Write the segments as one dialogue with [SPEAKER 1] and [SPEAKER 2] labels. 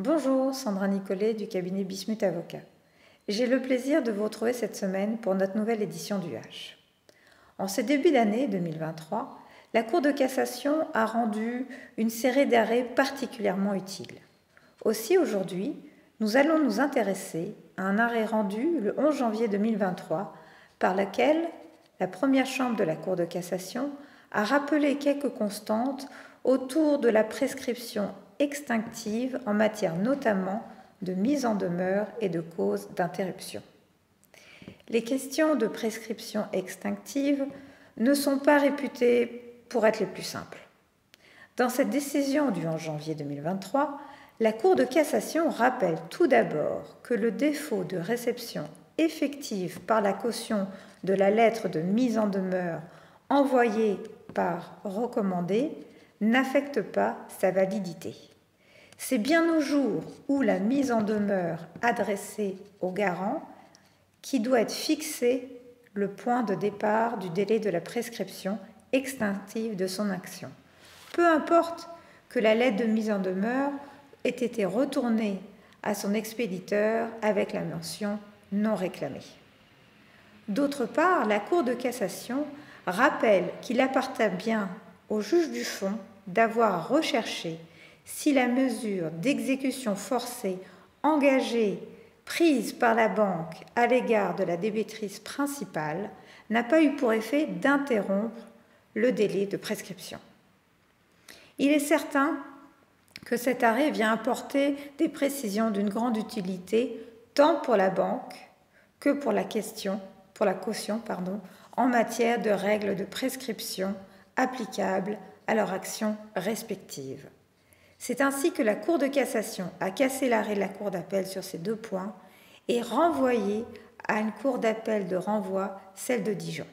[SPEAKER 1] Bonjour, Sandra Nicolet du cabinet Bismuth Avocat. J'ai le plaisir de vous retrouver cette semaine pour notre nouvelle édition du H. En ce début d'année 2023, la Cour de cassation a rendu une série d'arrêts particulièrement utiles. Aussi, aujourd'hui, nous allons nous intéresser à un arrêt rendu le 11 janvier 2023 par lequel la première chambre de la Cour de cassation a rappelé quelques constantes autour de la prescription extinctive en matière notamment de mise en demeure et de cause d'interruption. Les questions de prescription extinctive ne sont pas réputées pour être les plus simples. Dans cette décision du 11 janvier 2023, la Cour de cassation rappelle tout d'abord que le défaut de réception effective par la caution de la lettre de mise en demeure envoyée par recommandé n'affecte pas sa validité. C'est bien au jour où la mise en demeure adressée au garant qui doit être fixé le point de départ du délai de la prescription extinctive de son action. Peu importe que la lettre de mise en demeure ait été retournée à son expéditeur avec la mention « non réclamée ». D'autre part, la Cour de cassation rappelle qu'il appartient bien au juge du fond d'avoir à rechercher si la mesure d'exécution forcée engagée prise par la banque à l'égard de la débitrice principale n'a pas eu pour effet d'interrompre le délai de prescription. Il est certain que cet arrêt vient apporter des précisions d'une grande utilité tant pour la banque que pour la caution, en matière de règles de prescription applicables à leur action respective. C'est ainsi que la Cour de cassation a cassé l'arrêt de la Cour d'appel sur ces deux points et renvoyé à une Cour d'appel de renvoi, celle de Dijon.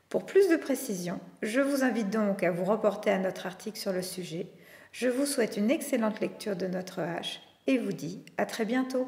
[SPEAKER 1] Pour plus de précision, je vous invite donc à vous reporter à notre article sur le sujet. Je vous souhaite une excellente lecture de notre H et vous dis à très bientôt.